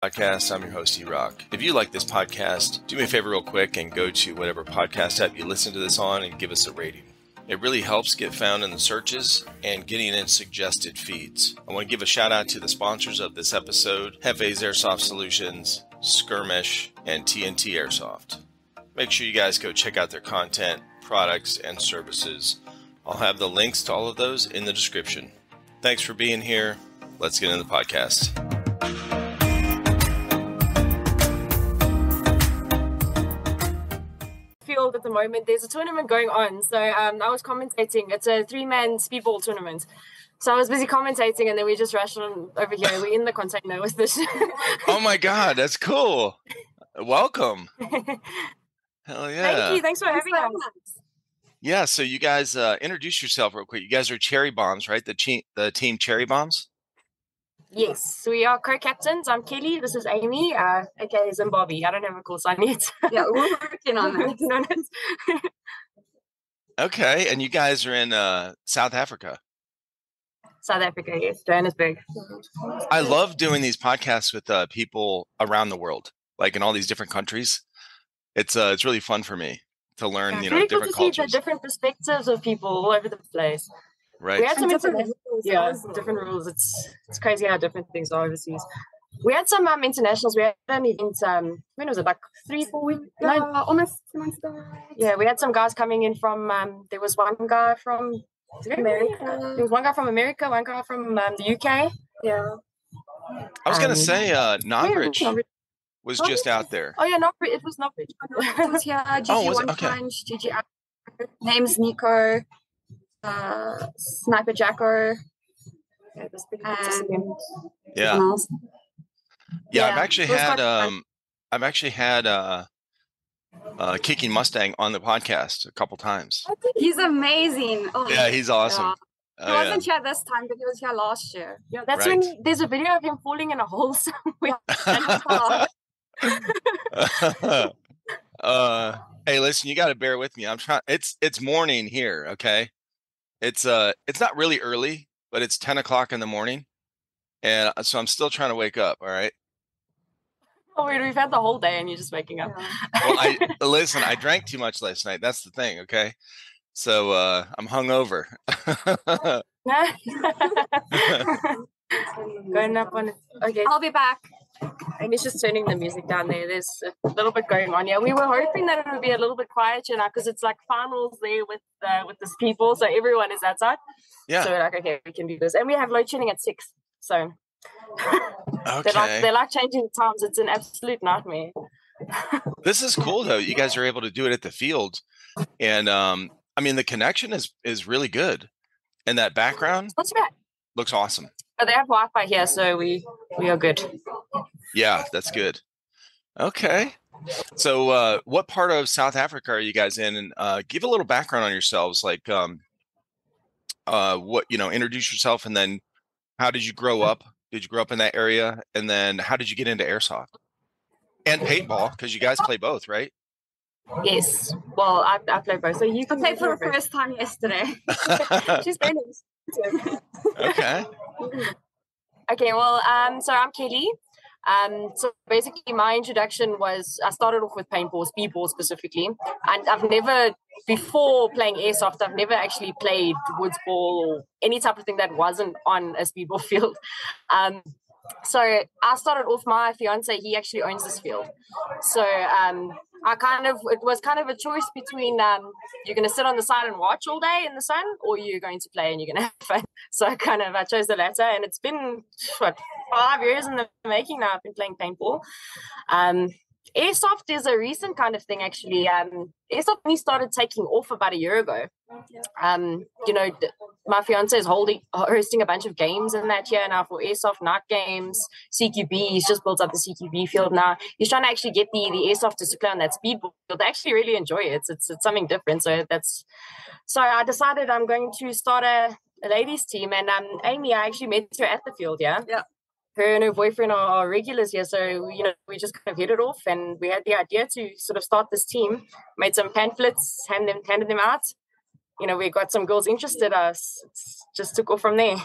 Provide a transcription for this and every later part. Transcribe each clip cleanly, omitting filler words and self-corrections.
Podcast. I'm your host, E-Rock. If you like this podcast, do me a favor real quick and go to whatever podcast app you listen to this on and give us a rating. It really helps get found in the searches and getting in suggested feeds. I want to give a shout out to the sponsors of this episode, Hefe's Airsoft Solutions, Skirmish, and TNT Airsoft. Make sure you guys go check out their content, products, and services. I'll have the links to all of those in the description. Thanks for being here. Let's get into the podcast. Field at the moment, there's a tournament going on. So I was commentating. It's a 3-man speedball tournament. So I was busy commentating, and then we just rushed on over here. We're in the container with this. Oh my God, that's cool. Welcome. Hell yeah. Thank you. Thanks for having us. Yeah, so you guys introduce yourself real quick. You guys are Cherry Bombs, right? The team Cherry Bombs? Yes, we are co-captains. I'm Kelly. This is Amy, aka Zimbabwe. I don't have a call sign yet. Yeah, we're working on it. Okay, and you guys are in South Africa. South Africa, yes, Johannesburg. I love doing these podcasts with people around the world, like in all these different countries. It's really fun for me to learn, different cool to cultures. See the different perspectives of people all over the place. Right. We had some different rules. It's crazy how different things are overseas. We had some internationals. We had an event, when was it, like 3-4 weeks? Almost 2 months ago. Yeah, we had some guys coming in from, there was one guy from America. There was one guy from America, one guy from the UK. Yeah. I was going to say Norwich was just out there. Oh, yeah, it was Norwich. It was here, GG One Punch, GG name's Nico. Sniper Jacko. Yeah. I've actually had Kicking Mustang on the podcast a couple times. He's amazing. Oh, yeah, he's awesome. Yeah. He wasn't here this time, but he was here last year. Yeah, that's right. When there's a video of him falling in a hole somewhere. Hey, listen, you got to bear with me. I'm trying. It's morning here. Okay. It's not really early, but it's 10 o'clock in the morning. And so I'm still trying to wake up. All right. Oh, wait, we've had the whole day and you're just waking up. Yeah. Well, listen, I drank too much last night. That's the thing. Okay. So, I'm hungover. Going up on it. Okay. I'll be back. Amy's just turning the music down there. There's a little bit going on. Yeah, we were hoping that it would be a little bit quieter now because it's like finals there with these people, so everyone is outside. Yeah. So we're like, okay, we can do this, and we have load shedding at 6. So okay, they're like changing times. It's an absolute nightmare. This is cool though. You guys are able to do it at the field, and I mean the connection is really good, and that background not too bad. Looks awesome. But they have Wi-Fi here, so we are good. Yeah, that's good. Okay. So what part of South Africa are you guys in? And give a little background on yourselves, like what, introduce yourself, and then how did you grow up? Did you grow up in that area? And then how did you get into airsoft? And paintball, because you guys play both, right? Yes. Well, I play both. So you can play for the first time yesterday. She's playing. Okay. Okay, well, so I'm Kelly. So basically my introduction was, I started off with paintball, speedball specifically. And I've never, before playing airsoft, I've never actually played woods ball or any type of thing that wasn't on a speedball field. So I started off, my fiance, he actually owns this field. So it was kind of a choice between you're going to sit on the side and watch all day in the sun, or you're going to play and you're going to have fun. So I chose the latter, and it's been 5 years in the making now. I've been playing paintball. Airsoft is a recent kind of thing, actually. Airsoft only started taking off about a year ago. My fiance is hosting a bunch of games in that here now for Airsoft night games, CQB. He's just built up the CQB field now. He's trying to actually get the Airsofters to play on that speedball field. They actually really enjoy it. It's something different. So I decided I'm going to start a ladies team. And Amy, I actually met her at the field, yeah? Yeah. Her and her boyfriend are regulars here, so we just kind of hit it off, and we had the idea to sort of start this team. Made some pamphlets, handed them out. We got some girls interested. Us just took off from there.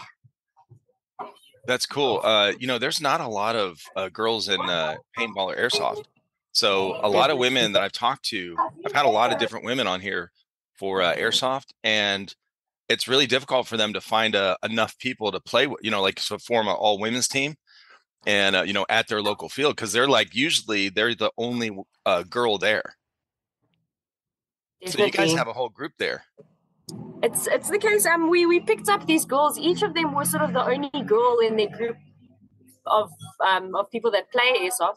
That's cool. There's not a lot of girls in paintball or airsoft. So a lot of women that I've talked to, I've had a lot of different women on here for airsoft, and it's really difficult for them to find enough people to play with, like to form an all women's team and, at their local field. Cause they're like, usually they're the only girl there. So you guys have a whole group there. It's the case. We picked up these girls. Each of them was sort of the only girl in their group of people that play airsoft.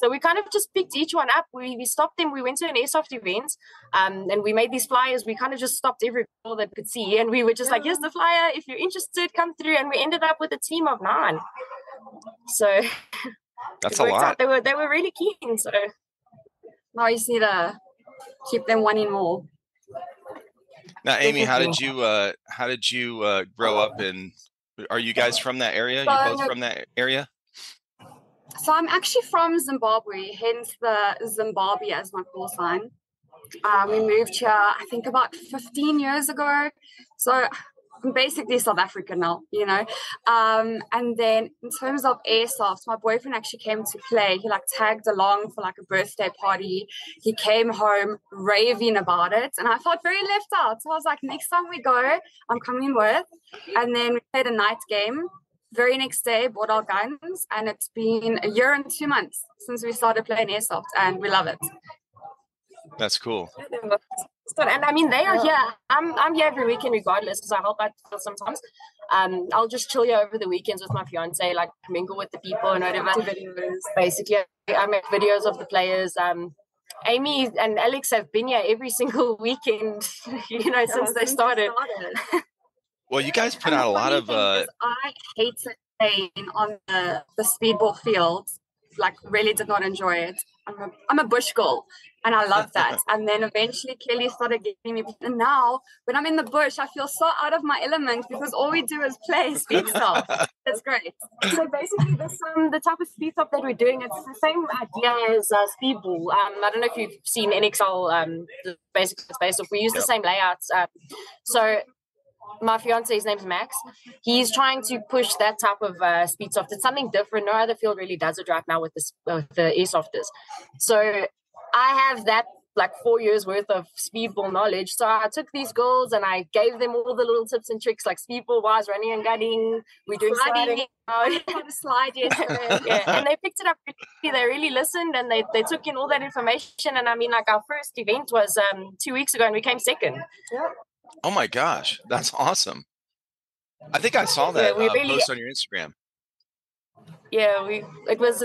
So we kind of just picked each one up. We stopped them. We went to an airsoft event, and we made these flyers. We kind of just stopped every girl that could see, and we were just like, "Here's the flyer. If you're interested, come through." And we ended up with a team of 9. So that's a lot. They were really keen. So now you just need to keep them wanting more. Now, Amy, how did you grow up in? Are you guys from that area? You both from that area? So I'm actually from Zimbabwe, hence the Zimbabwe as my call sign. We moved here, I think, about 15 years ago. So I'm basically South African now, And then in terms of airsoft, my boyfriend actually came to play. He tagged along for a birthday party. He came home raving about it, and I felt very left out. So I was like, next time we go, I'm coming with. And then we played a night game. Very next day, bought our guns, and it's been 1 year and 2 months since we started playing airsoft, and we love it. That's cool. And I mean, they are here. I'm here every weekend regardless, because I help out sometimes. I'll just chill here over the weekends with my fiance, mingle with the people and whatever. Basically, I make videos of the players. Amy and Alex have been here every single weekend, since they started. Well, you guys put out a lot of. I hated playing on the speedball field. Really did not enjoy it. I'm a bush girl, and I love that. And then eventually Kelly started getting me. And now when I'm in the bush, I feel so out of my element because all we do is play speed stuff. It's great. So basically, the type of speed stuff that we're doing, it's the same idea as speedball. I don't know if you've seen NXL. Basically, it's based off. We use the same layouts. So my fiance, his name's Max. He's trying to push that type of speed soft. It's something different. No other field really does it right now with the airsofters. So I have that 4 years worth of speedball knowledge. So I took these girls and I gave them all the little tips and tricks, speedball wise, running and gunning. We're doing sliding. Slide, yes. Yeah, and they picked it up. They really listened, and they took in all that information. And I mean, our first event was 2 weeks ago, and we came second. Yeah. Oh my gosh, that's awesome! I think I saw that post on your Instagram. Yeah, it was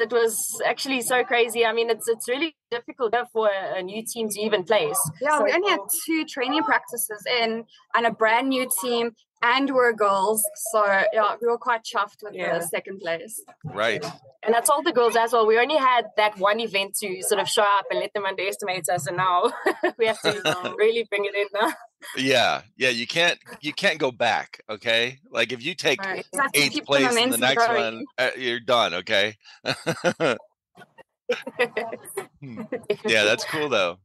actually so crazy. I mean, it's really difficult for a new team to even place. Yeah, so we only had 2 training practices in, and a brand new team, and we're girls. So yeah, we were quite chuffed with the second place. Right. And I told the girls as well, we only had that one event to sort of show up and let them underestimate us, and now we have to really bring it in now. Yeah, you can't go back. Okay, if you take 8th place in the next one, you're done. Okay. Yeah, that's cool though.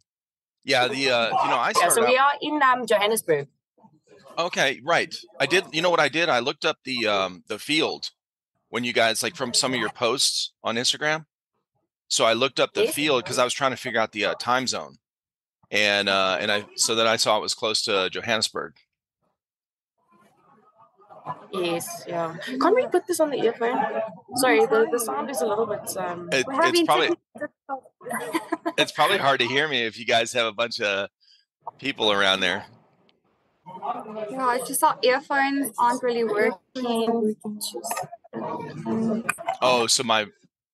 Yeah, I started. So we are in Johannesburg. Okay, right. I did. You know what I did? I looked up the field when you guys from some of your posts on Instagram. So I looked up the field because I was trying to figure out the time zone. And I saw it was close to Johannesburg. Yes, yeah. Can't we put this on the earphone? Sorry, the sound is a little bit. It's probably hard to hear me if you guys have a bunch of people around there. Yeah, it's just our earphones aren't really working. Oh, so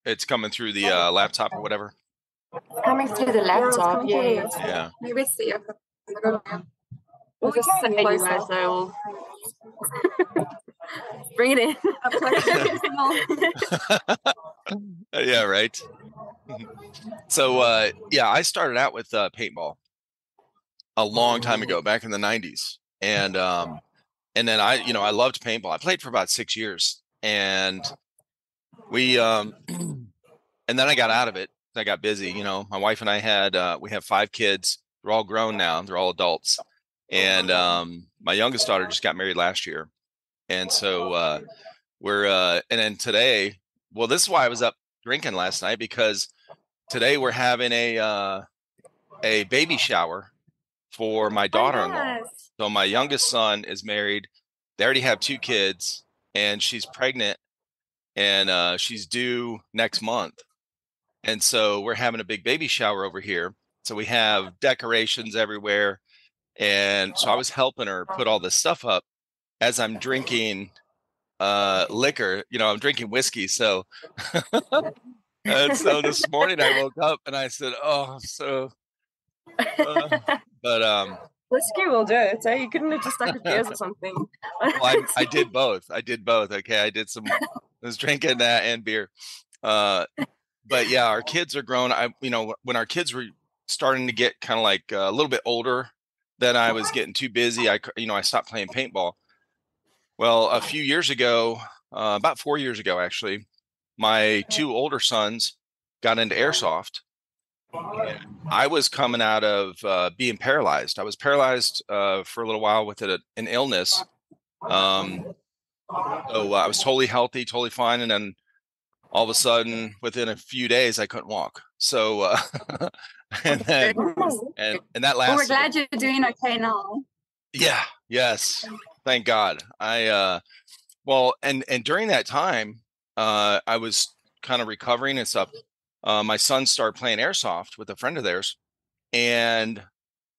it's coming through the laptop or whatever. Coming through the laptop, yeah. Maybe it's the earphone. We'll just say anyway, so bring it in. Yeah, right. So I started out with paintball a long time ago, back in the 90s, and then I loved paintball. I played for about 6 years, and we and then I got out of it. I got busy. My wife and I we have 5 kids. They're all grown now. They're all adults. And my youngest daughter just got married last year. And so and then today, well, this is why I was up drinking last night, because today we're having a baby shower for my daughter-in-law. Nice. So my youngest son is married. They already have 2 kids, and she's pregnant, and she's due next month. And so we're having a big baby shower over here. So we have decorations everywhere. And so I was helping her put all this stuff up as I'm drinking liquor. I'm drinking whiskey. So and so this morning I woke up and I said, "Oh, so." But Whiskey will do it. So you couldn't have just stuck with beers or something. well, I did both. Okay, I was drinking that and beer. But yeah, our kids are grown. When our kids were starting to get kind of like a little bit older, then I was getting too busy. I stopped playing paintball. Well, a few years ago, about 4 years ago, actually, my 2 older sons got into Airsoft. And I was coming out of being paralyzed. I was paralyzed for a little while with an illness. So I was totally healthy, totally fine. And then all of a sudden, within a few days, I couldn't walk. So, and that lasted. Well, we're glad you're doing okay now. Yeah. Yes. Thank God. Well, and during that time, I was kind of recovering and stuff. My son started playing Airsoft with a friend of theirs, and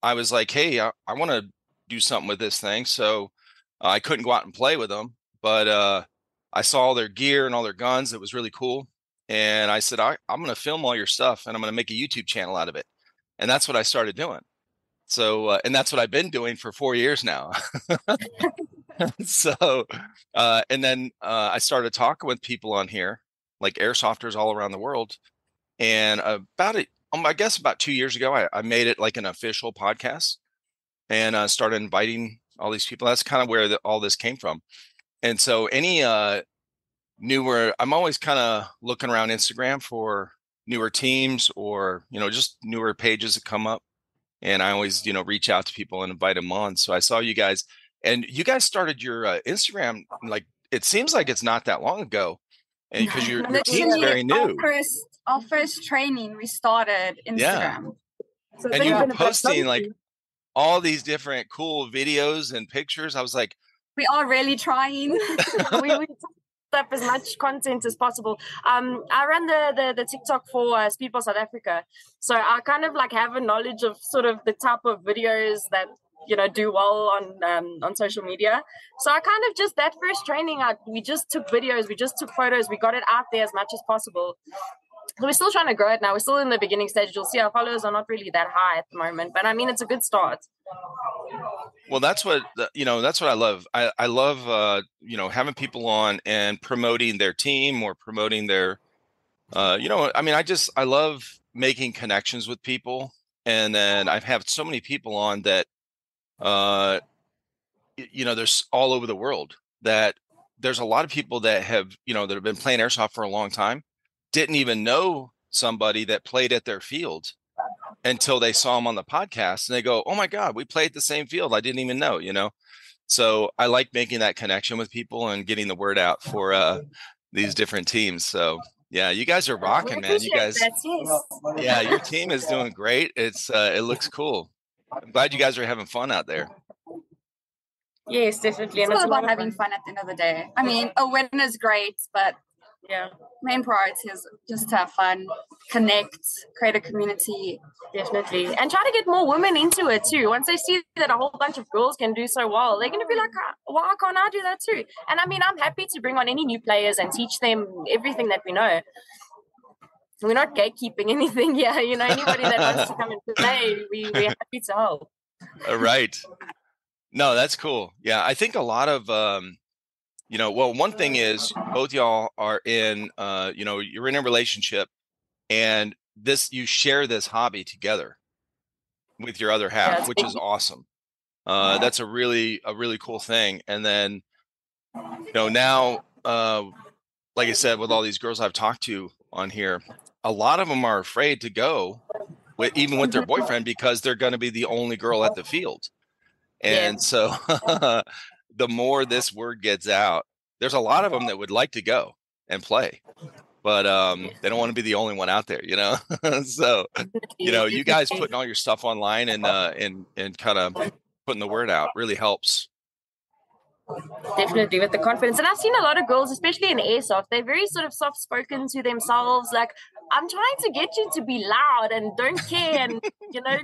I was like, "Hey, I want to do something with this thing." So I couldn't go out and play with them, but I saw all their gear and all their guns. It was really cool, and I said, I'm going to film all your stuff, and I'm going to make a YouTube channel out of it. And that's what I started doing. So, and that's what I've been doing for 4 years now. So, and then I started talking with people on here, like airsofters all around the world. And I guess about 2 years ago, I made it like an official podcast, and started inviting all these people. That's kind of where all this came from. And so any newer, I'm always kind of looking around Instagram for newer teams or, just newer pages that come up. And I always, reach out to people and invite them on. So I saw you guys, and you guys started your Instagram, like, it seems like it's not that long ago. And because your team's very new. Our first training, we started Instagram. Yeah. So And you were posting like all these different cool videos and pictures. I was like, we are really trying. we up as much content as possible. I run the TikTok for Speedball South Africa, so I kind of like have a knowledge of sort of the type of videos that do well on social media. So I kind of just that first training, we just took videos, we just took photos, we got it out there as much as possible. So we're still trying to grow it now. We're still in the beginning stage. You'll see our followers are not really that high at the moment, but I mean it's a good start. Well, that's what I love. I love having people on and promoting their team or promoting their I love making connections with people. And then I've had so many people on that there's all over the world, that there's a lot of people that have been playing airsoft for a long time, didn't even know somebody that played at their field until they saw them on the podcast, and they go, "Oh my God, we played the same field. I didn't even know." So I like making that connection with people and getting the word out for these different teams. So yeah, you guys are rocking, man. You guys, yeah, your team is doing great. It looks cool. I'm glad you guys are having fun out there. Yes, definitely. It's all about having fun at the end of the day. I mean, a win is great, but yeah, main priority is just to have fun, connect, create a community. Definitely. And try to get more women into it too. Once they see that a whole bunch of girls can do so well, they're going to be like, why can't I do that too? And I mean, I'm happy to bring on any new players and teach them everything that we know. We're not gatekeeping anything here. Anybody that wants to come and play, we're happy to help. Right. No, that's cool. Yeah, I think a lot of, one thing is both y'all are in, you're in a relationship, and you share this hobby together with your other half, which is awesome. That's a really cool thing. And then, now, like I said, with all these girls I've talked to on here, a lot of them are afraid to go even with their boyfriend, because they're going to be the only girl at the field. And so the more this word gets out there's a lot of them that would like to go and play, but they don't want to be the only one out there, you know. So, you know, you guys putting all your stuff online and kind of putting the word out really helps. Definitely, with the confidence. And I've seen a lot of girls, especially in airsoft, they're very sort of soft spoken to themselves. Like, I'm trying to get you to be loud and don't care and, you know,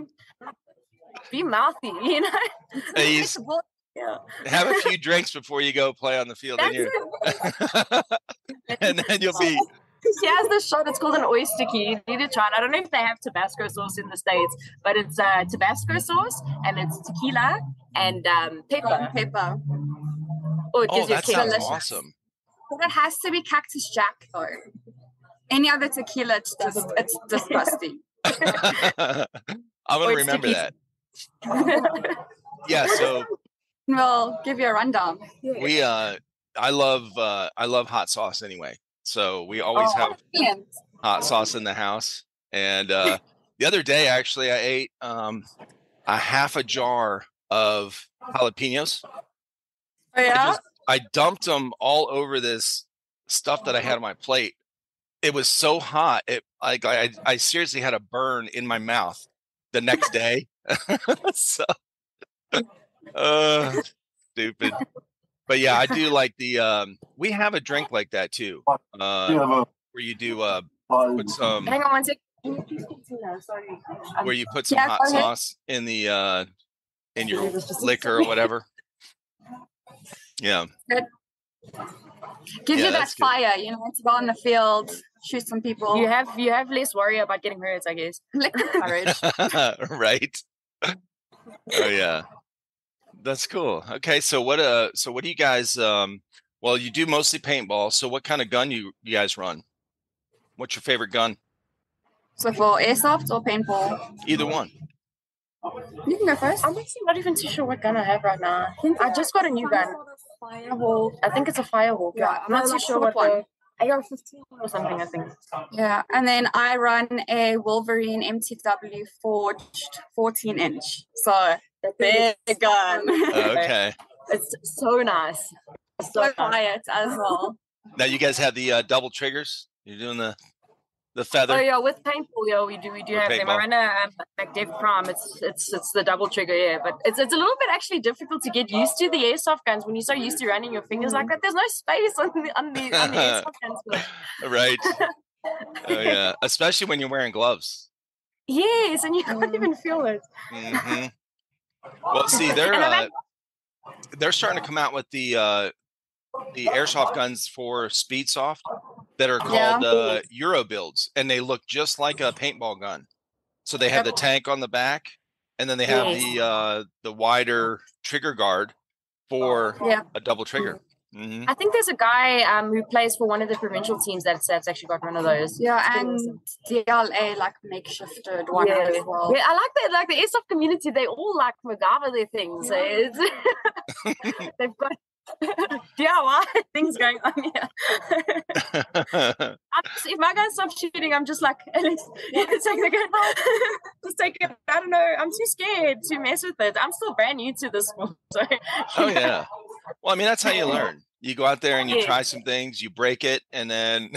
be mouthy, you know. Have a few drinks before you go play on the field. And then you'll be. She has this shot. It's called an oyster key. You need to try it. I don't know if they have Tabasco sauce in the States, but it's Tabasco sauce and it's tequila and pepper. Oh, that sounds awesome. But it has to be Cactus Jack, though. Any other tequila, it's disgusting. I'm going to remember that. Yeah, so we'll give you a rundown. We I love hot sauce anyway. So we always have hot sauce in the house. And the other day, actually, I ate a half a jar of jalapenos. Oh, yeah? I dumped them all over this stuff that I had on my plate. It was so hot. I seriously had a burn in my mouth the next day. So, stupid. But yeah, I do like the. We have a drink like that too, where you do put some. Hang on one second. Sorry. Where you put some hot sauce in the in your liquor or whatever. Yeah. Good. Gives you that fire, you know, to go on the field, shoot some people. You have less worry about getting hurt, I guess. Courage. Right. Oh yeah. That's cool. Okay, so what do you guys well, you do mostly paintball, so what kind of gun you guys run? What's your favorite gun? So for airsoft or paintball? Either one. You can go first. I'm actually not even too sure what gun I have right now. I just got a new gun. Firehawk. I think it's a Firehawk. Yeah, I'm not too sure what one. AR-15 or something, I think. Yeah, and then I run a Wolverine MTW forged 14-inch. So big gun. Okay. It's so nice. So quiet as well. Now you guys have the double triggers. You're doing the feather. Oh yeah, with paintball, yeah, we do have them. I run a MacDev Prime. It's the double trigger, yeah, but it's a little bit actually difficult to get used to the airsoft guns when you're so used to running your fingers like that. There's no space on the airsoft guns. Right. Oh yeah, especially when you're wearing gloves. Yes, and you can't even feel it. Mm-hmm. Well, see, they're starting to come out with the airsoft guns for Speedsoft that are called Euro builds, and they look just like a paintball gun. So they have the tank on the back, and then they have the wider trigger guard for a double trigger. Mm-hmm. I think there's a guy who plays for one of the provincial teams that's actually got one of those. Yeah, and DLA like makeshifted one as well. Yeah, I like that. Like the airsoft community, they all like MacGyver their things. Yeah. They've got DIY things going on here. If my guy stops shooting, I'm just like, Alex, just take it. I don't know. I'm too scared to mess with it. I'm still brand new to this sport. So, oh yeah. Well, I mean, that's how you learn. You go out there and you try some things, you break it, and then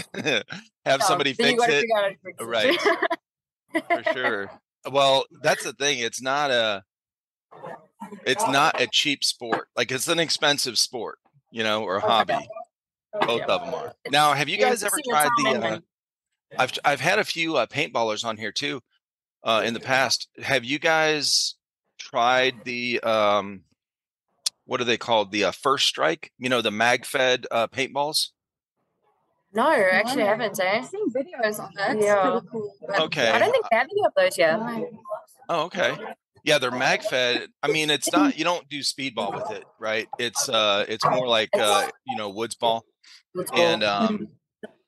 have somebody fix it. Right. For sure. Well, that's the thing. It's not a cheap sport. Like, it's an expensive sport, you know, or a hobby. Both of them are. Now, have you guys ever tried the I've had a few paintballers on here too in the past. Have you guys tried the what are they called? The First Strike, you know, the mag-fed paintballs? No, actually I haven't, I've seen videos on it. Yeah. It's pretty cool. Okay. I don't think they have any of those yet. Oh, okay. Yeah, they're mag-fed. I mean, it's not, you don't do speedball with it, right? It's more like you know, woods ball. And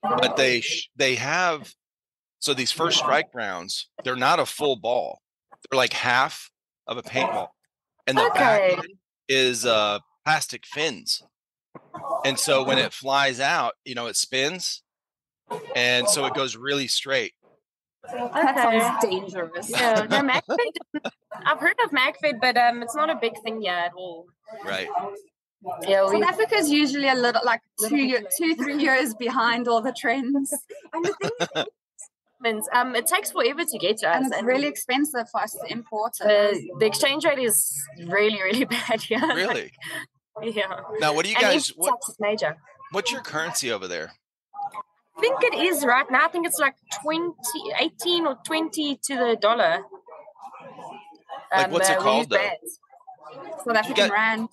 but they have, so these First Strike rounds, they're not a full ball. They're like half of a paintball. And the back is plastic fins. And so when it flies out, you know, it spins. And so it goes really straight. That sounds dangerous. Yeah, no, MagFed. I've heard of MagFed, but it's not a big thing yet at all. Right. Yeah, South Africa is usually a little like 3 years behind all the trends. And the thing is, it takes forever to get to us. And it's really expensive for us to import it. The exchange rate is really, really bad here. Really? Yeah. Now, what do you And guys? tax is major. What's your currency over there? I think it is right now. I think it's like 18 or 20 to the dollar. Like, what's it called though? South African rand.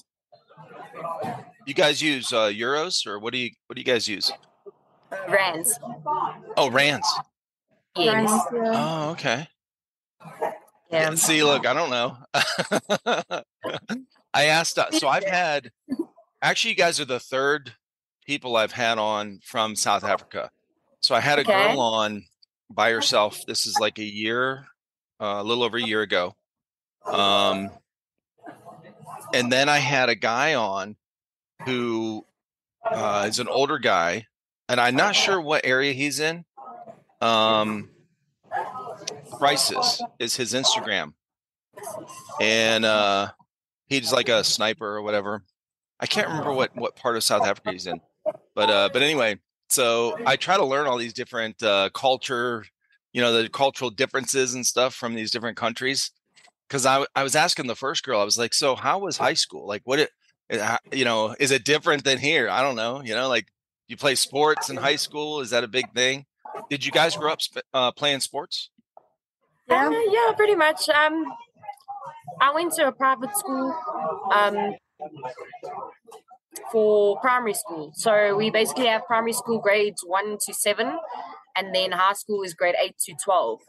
You guys use euros, or what do you guys use? Rands. Oh, rands. Yes. Oh, okay. Yeah. See, look, I don't know. I asked. So I've had. Actually, you guys are the third people I've had on from South Africa. So I had a girl on by herself. This is like a little over a year ago. And then I had a guy on who is an older guy, and I'm not sure what area he's in. Crisis is his Instagram, and he's like a sniper or whatever. I can't remember what part of South Africa he's in, but anyway. So I try to learn all these different culture, the cultural differences and stuff from these different countries. Because I was asking the first girl, I was like, so how was high school? Like, is it different than here? I don't know. Like, you play sports in high school? Is that a big thing? Did you guys grow up playing sports? Yeah, pretty much. I went to a private school for primary school. So we basically have primary school grades 1 to 7, and then high school is grade 8 to 12.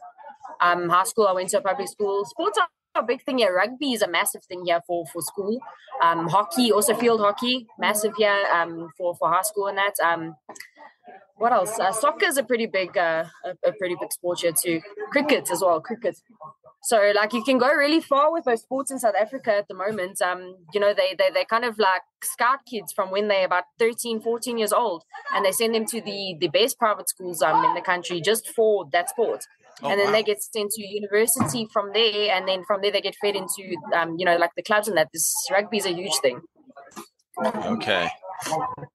High school, I went to a public school. Sports are a big thing here. Rugby is a massive thing here for school. Hockey, also field hockey, massive here for high school and that. What else? Soccer is a pretty big sport here too. Cricket as well. So like you can go really far with those sports in South Africa at the moment. They kind of like scout kids from when they're about 13, 14 years old, and they send them to the best private schools in the country just for that sport. And then they get sent to university from there, and then from there they get fed into like the clubs and that. This rugby is a huge thing. Okay.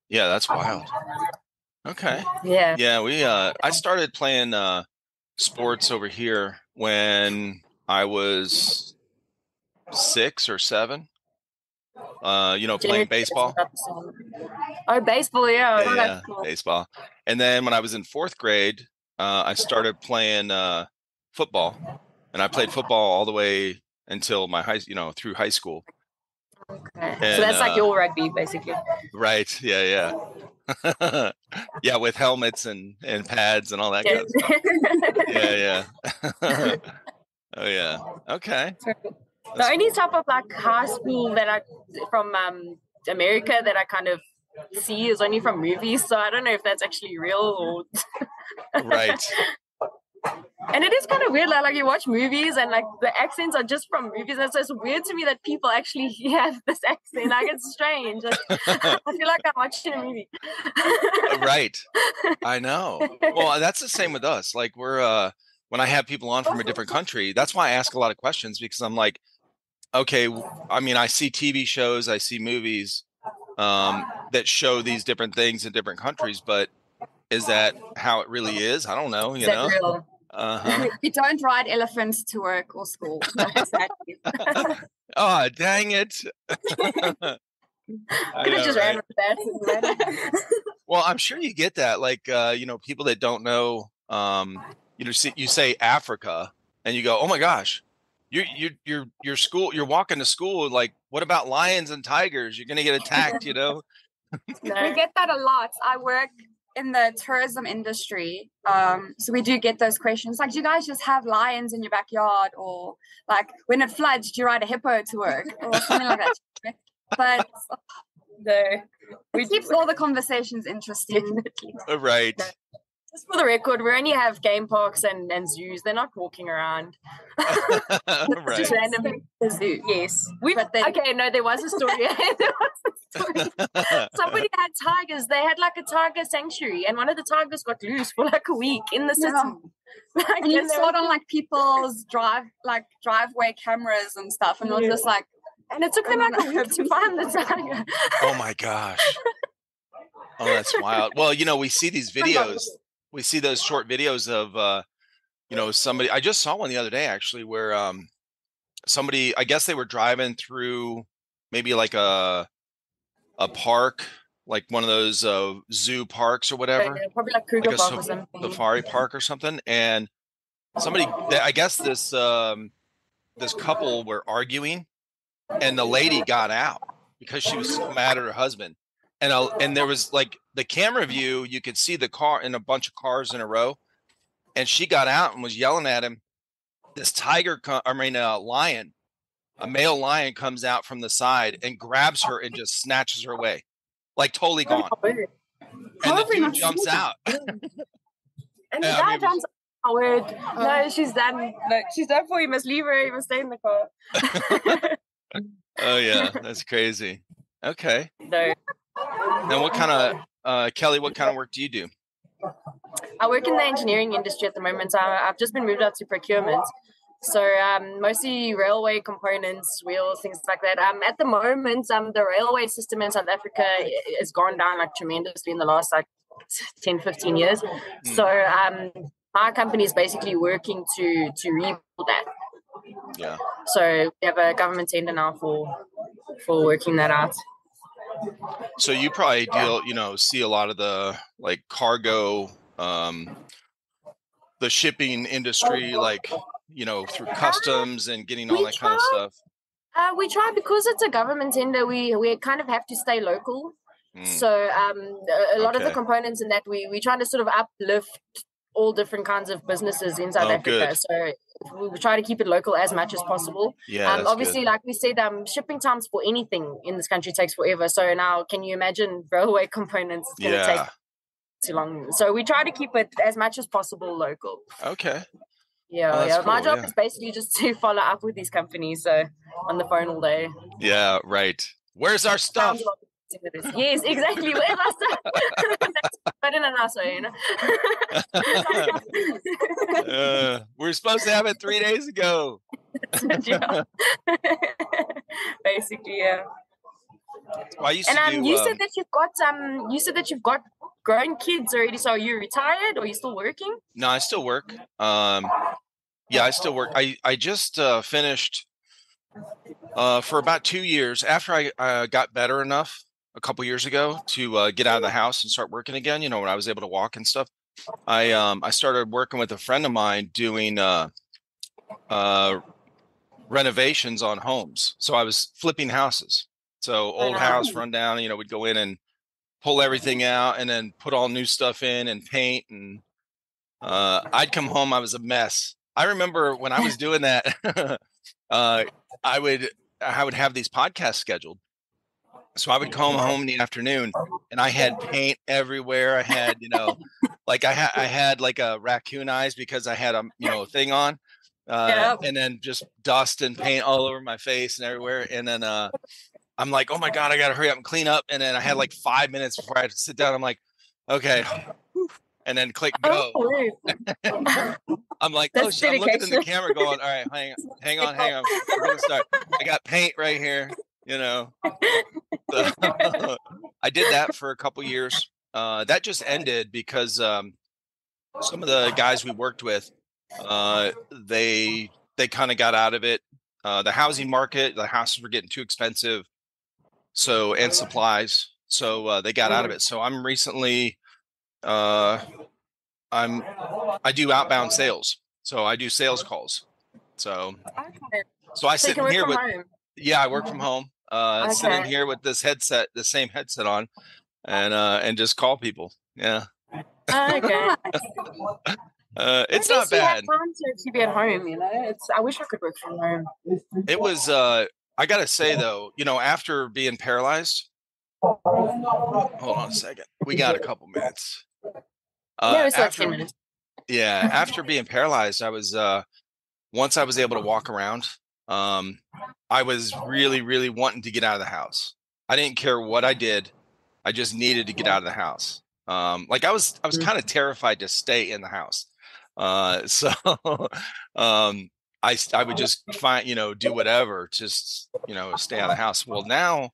Yeah, that's wild. Okay. Yeah. We I started playing sports over here when I was 6 or 7. Playing baseball. Oh, baseball, yeah. Yeah, cool. Baseball. And then when I was in 4th grade, I started playing football, and I played football all the way until through high school. Okay. And, so that's like your rugby, basically. Right. Yeah. Yeah, with helmets and pads and all that kind of stuff. Yeah. Oh yeah. Okay. The only type of like high school that I from America that I kind of see is only from movies, so I don't know if that's actually real or right. And it is kind of weird, like you watch movies and like the accents are just from movies, and so it's weird to me that people actually have this accent. Like it's strange. I feel like I'm watching a movie. Right. I know. Well, that's the same with us. Like we're when I have people on from a different country, that's why I ask a lot of questions, because I'm like, okay, I mean, I see TV shows, I see movies that show these different things in different countries, but is that how it really is? I don't know. You know. Real? You don't ride elephants to work or school. No, exactly. Oh, dang it. Could have just ran with that. Well, I'm sure you get that. Like, people that don't know, you say Africa and you go, oh my gosh, your school, you're walking to school. Like, what about lions and tigers? You're going to get attacked, We get that a lot. I work in the tourism industry, so we do get those questions like, do you guys just have lions in your backyard, or like when it floods do you ride a hippo to work or something like that? But it keeps all the conversations interesting. Right. Just for the record, we only have game parks and zoos. They're not walking around. Right. Just randomly the zoo. Yes. There was a story. Somebody had tigers. They had like a tiger sanctuary, and one of the tigers got loose for like a week in the city. Like, and you saw it on like people's driveway cameras and stuff, and it was just like, And it took them like a week to find the tiger. Oh my gosh. Oh, that's wild. Well, we see these videos. We see those short videos of, somebody. I just saw one the other day actually, where somebody. I guess they were driving through maybe like a park, like one of those zoo parks or whatever, Probably like Kruger like Park or something. safari park or something, and I guess this couple were arguing, and the lady got out because she was so mad at her husband. And there was like the camera view, you could see the car and a bunch of cars in a row. And she got out and was yelling at him. This lion, a male lion comes out from the side and grabs her and just snatches her away. Like totally gone. And the dude jumps out. And the guy jumps out. Oh, word. No, she's done. No, she's done for you. Must leave her. You must stay in the car. Oh, yeah. That's crazy. Okay. No. Now, what kind of, Kelly, what kind of work do you do? I work in the engineering industry at the moment. I've just been moved out to procurement. So mostly railway components, wheels, things like that. At the moment, the railway system in South Africa has gone down like tremendously in the last like 10, 15 years. So our company is basically working to rebuild that. Yeah. So we have a government tender now for working that out. So you probably see a lot of the like cargo, the shipping industry, like, through customs and getting all that kind of stuff. We try, because it's a government tender, we kind of have to stay local. So a lot of the components in that we try to sort of uplift all different kinds of businesses in South Africa. Good. So we try to keep it local as much as possible. Yeah, obviously, good. Like we said, shipping times for anything in this country takes forever. So now, can you imagine railway components? It's going to take too long. So we try to keep it as much as possible local. Okay. Yeah. Cool. My job is basically just to follow up with these companies. So on the phone all day. Yeah, right. Where's our stuff? Yes, exactly. Where's our stuff? But in an answer, we're supposed to have it 3 days ago. Basically, yeah. Well, you said that you've got grown kids already. So are you retired or are you still working? No, I still work. Yeah, I still work. I just finished for about 2 years after I got better enough a couple years ago to get out of the house and start working again. When I was able to walk and stuff. I started working with a friend of mine doing renovations on homes. So I was flipping houses. So old house run down, we'd go in and pull everything out and then put all new stuff in and paint. And I'd come home, I was a mess. I remember when I was doing that, I would have these podcasts scheduled. So I would come home in the afternoon and I had paint everywhere. I had, like I had like a raccoon eyes because I had a thing on. And then just dust and paint all over my face and everywhere. And then I'm like, oh my God, I got to hurry up and clean up. And then I had like 5 minutes before I had to sit down. I'm like, okay. And then click go. I'm like, oh shit, I'm looking in the camera going, all right, hang on. We're going to start. I got paint right here, So, I did that for a couple years. That just ended because some of the guys we worked with, they kind of got out of it. The housing market, the houses were getting too expensive. So, and supplies. So they got out of it. So I'm recently, I do outbound sales. So I do sales calls. So I sit in here with, I work from home. Sit in here with this headset, the same headset on, and just call people. Yeah. Okay. It's not bad. You have time to be at home, I wish I could work from home. It was, I got to say though, after being paralyzed, hold on a second. We got a couple minutes. It's like 10 minutes. Yeah. After being paralyzed, I was, once I was able to walk around, I was really, really wanting to get out of the house. I didn't care what I did. I just needed to get out of the house. Like I was kind of terrified to stay in the house. So I I would just find, do whatever, just, stay out of the house. Well, now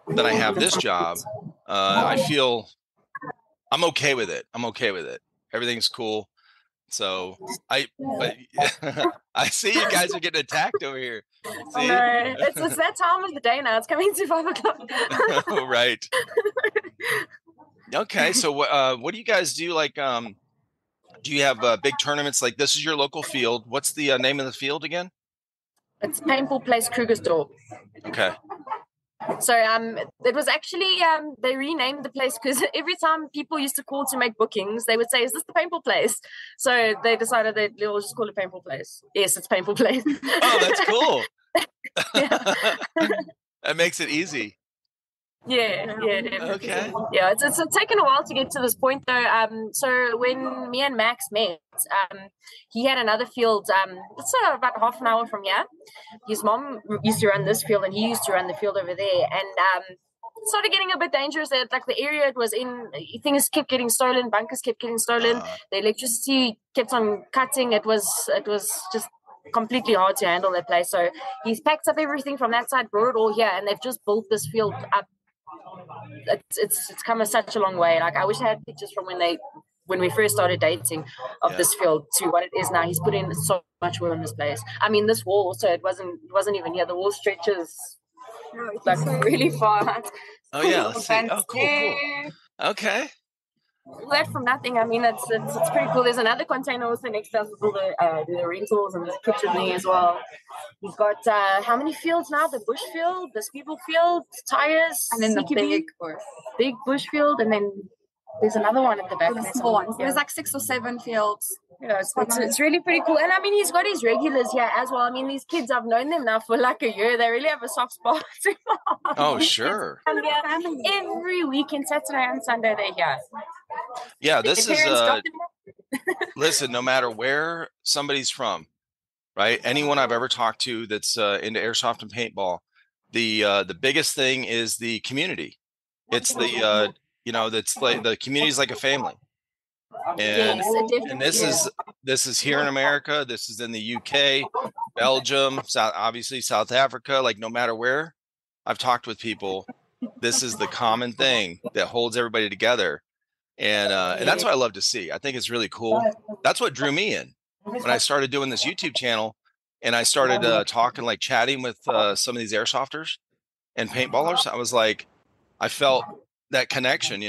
that I have this job, I feel I'm okay with it. Everything's cool. So but I see you guys are getting attacked over here. See? No, it's that time of the day now. It's coming to 5 o'clock. Right. Okay. So what do you guys do? Like, do you have big tournaments? Like, this is your local field. What's the name of the field again? It's Paintball Place Krugersdorp. Okay. So it was actually they renamed the place because every time people used to call to make bookings, they would say, "Is this the paintball place?" So they decided they'll just call it Paintball Place. Yes, it's Paintball Place. Oh, that's cool. That makes it easy. Yeah. Okay. Yeah, it's taken a while to get to this point though. So when me and Max met, he had another field. It's about half an hour from here. His mom used to run this field, and he used to run the field over there. And it started getting a bit dangerous. That like the area it was in, things kept getting stolen, bunkers kept getting stolen. The electricity kept on cutting. It was just completely hard to handle that place. So he's packed up everything from that side, brought it all here, and they've just built this field up. It's come such a long way. Like I wish I had pictures from when we first started dating of this field to what it is now. He's put in so much work on this place. I mean, this wall also it wasn't even here. The wall stretches like really far. Oh yeah, let's see. Oh, cool. Okay. All that from nothing. I mean, it's pretty cool. There's another container also next to us with all the rentals, and there's a kitchen there as well. We've got how many fields now? The bush field, the speedball field, tires, and then the big bush field, and then there's another one at the back. The small ones. There's like 6 or 7 fields. Yeah, it's really pretty cool. And I mean, he's got his regulars here as well. I mean, these kids, I've known them now for like a year. They really have a soft spot. Oh, sure. Every weekend, Saturday and Sunday, they're here. Yeah, this is listen, no matter where somebody's from, right? Anyone I've ever talked to that's into airsoft and paintball, the biggest thing is the community. It's the that's like the community is like a family. And this is here in America. This is in the UK, Belgium, obviously South Africa. Like no matter where I've talked with people, this is the common thing that holds everybody together. And that's what I love to see. I think it's really cool. That's what drew me in when I started doing this YouTube channel, and I started chatting with some of these airsofters and paintballers. I was like, I felt that connection,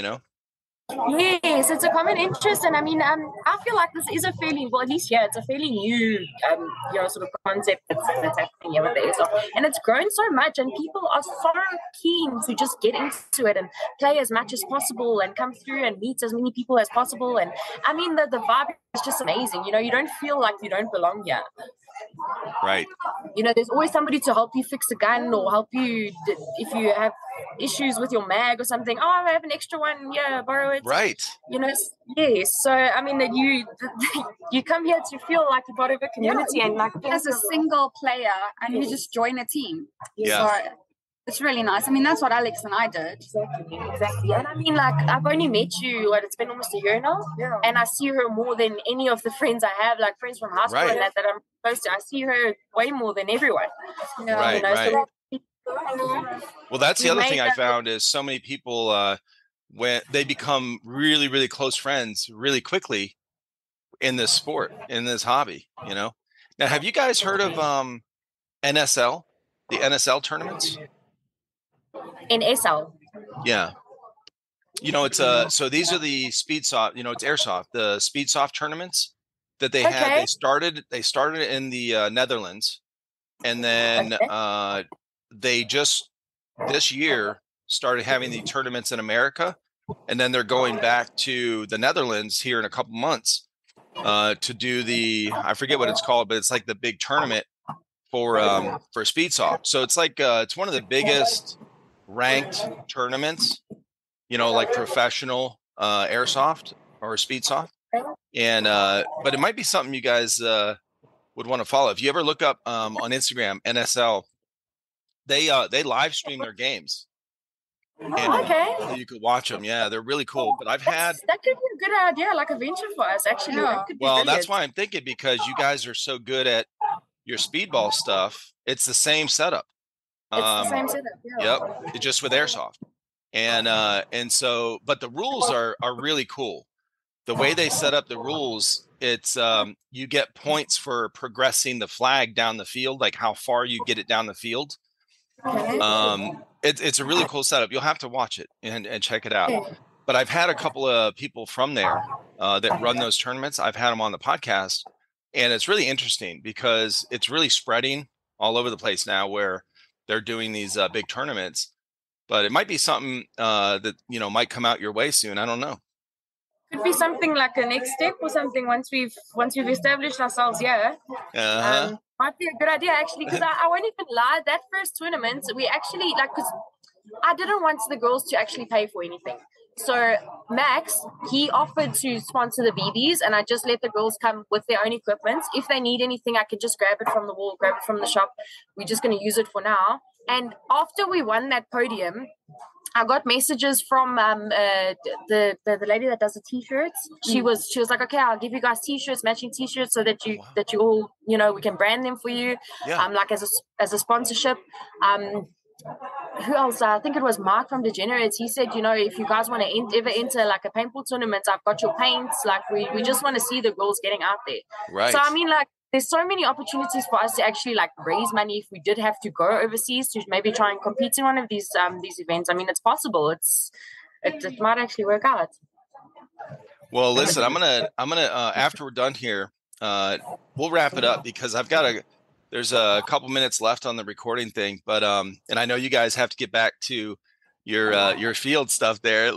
Yes, it's a common interest, and I mean, I feel like this is a fairly, well, at least it's a fairly new, sort of concept that's happening here with the airsoft, and it's grown so much, and people are so keen to just get into it and play as much as possible, and come through and meet as many people as possible, and I mean, the vibe is just amazing. You don't feel like you don't belong here. Right. There's always somebody to help you fix a gun or help you if you have issues with your mag or something. Oh, I have an extra one. Yeah, borrow it. Right. Yes. So, I mean, that you come here to feel like you're part of a community and like as a single player and you just join a team. Yeah. So it's really nice. I mean, that's what Alex and I did. Exactly. And I mean, like, I've only met you, it's been almost a year now. Yeah. And I see her more than any of the friends I have, like friends from high school and that I'm close to. I see her way more than everyone. Right, right. Well, that's the other thing I found is so many people, when they become really, really close friends really quickly in this sport, in this hobby, Now, have you guys heard of NSL, the NSL tournaments? NSL. Yeah. It's so these are the speedsoft, it's airsoft, the speedsoft tournaments that they had. They started in the Netherlands, and then they just this year started having the tournaments in America, and then they're going back to the Netherlands here in a couple months to do I forget what it's called, but it's like the big tournament for speedsoft. So it's like it's one of the biggest ranked tournaments, like professional airsoft or speedsoft, and but it might be something you guys would want to follow. If you ever look up on Instagram NSL, they live stream their games. And you could watch them. Yeah, they're really cool. But that could be a good idea, like a venture for us, actually. Well, that's why I'm thinking, because you guys are so good at your speedball stuff, it's the same setup. It's the same setup. Yeah. Yep, just with airsoft. And so, but the rules are really cool. The way they set up the rules, it's you get points for progressing the flag down the field, like how far you get it down the field. Okay. It's a really cool setup. You'll have to watch it and check it out. But I've had a couple of people from there that run those tournaments. I've had them on the podcast, and it's really interesting because it's really spreading all over the place now where they're doing these big tournaments. But it might be something that, you know, might come out your way soon. I don't know. Could be something like a next step or something once we've established ourselves here. Might be a good idea actually, because I won't even lie. That first tournament, we actually because I didn't want the girls to actually pay for anything. So Max, he offered to sponsor the BBs, and I just let the girls come with their own equipment. If they need anything, I could just grab it from the wall, grab it from the shop. We're just going to use it for now. And after we won that podium, I got messages from the lady that does the t-shirts. She was like, okay, I'll give you guys t-shirts, matching t-shirts, so that you all, you know, we can brand them for you. Like as a sponsorship. Who else? I think it was Mark from Degenerates. He said, you know, if you guys want to ever enter like a paintball tournament, I've got your paints. Like we just want to see the girls getting out there. Right. So I mean, like, there's so many opportunities for us to actually like raise money if we did have to go overseas to maybe try and compete in one of these events. I mean, it's possible. It might actually work out. Well, listen, I'm gonna after we're done here, we'll wrap it up because there's a couple minutes left on the recording thing, but and I know you guys have to get back to your field stuff there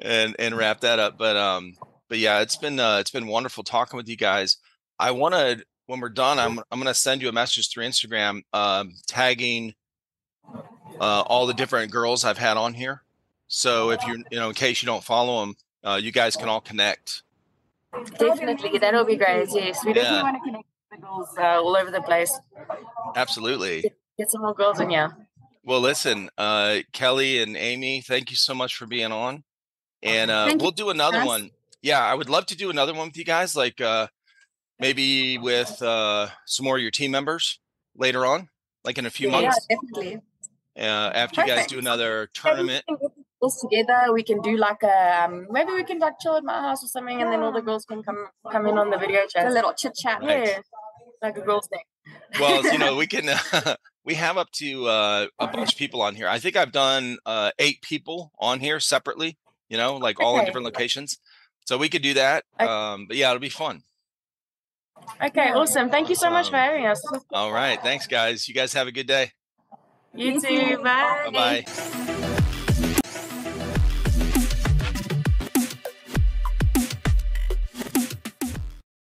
and wrap that up. But yeah, it's been wonderful talking with you guys. I want to, when we're done, I'm going to send you a message through Instagram, tagging all the different girls I've had on here. So if you're, you know, in case you don't follow them, you guys can all connect. Definitely, that'll be great. Yes, we definitely want to connect with the girls all over the place. Absolutely. Get some more girls in here. Well, listen, Kelly and Amy, thank you so much for being on, and we'll do another one. Yeah, I would love to do another one with you guys, like maybe with some more of your team members later on, like in a few months. Yeah, definitely. After you guys do another tournament. We can get girls together. We can do like maybe we can like chill at my house or something, and then all the girls can come in on the video chat. A little chit chat. Nice. Yeah, like a girls' day. Well, you know, we can. We have up to a bunch of people on here. I think I've done 8 people on here separately. You know, like all in different locations. So we could do that. But yeah, it'll be fun. Okay, awesome. Thank you so much for having us. All right. Thanks, guys. You guys have a good day. You too. Bye. Bye-bye.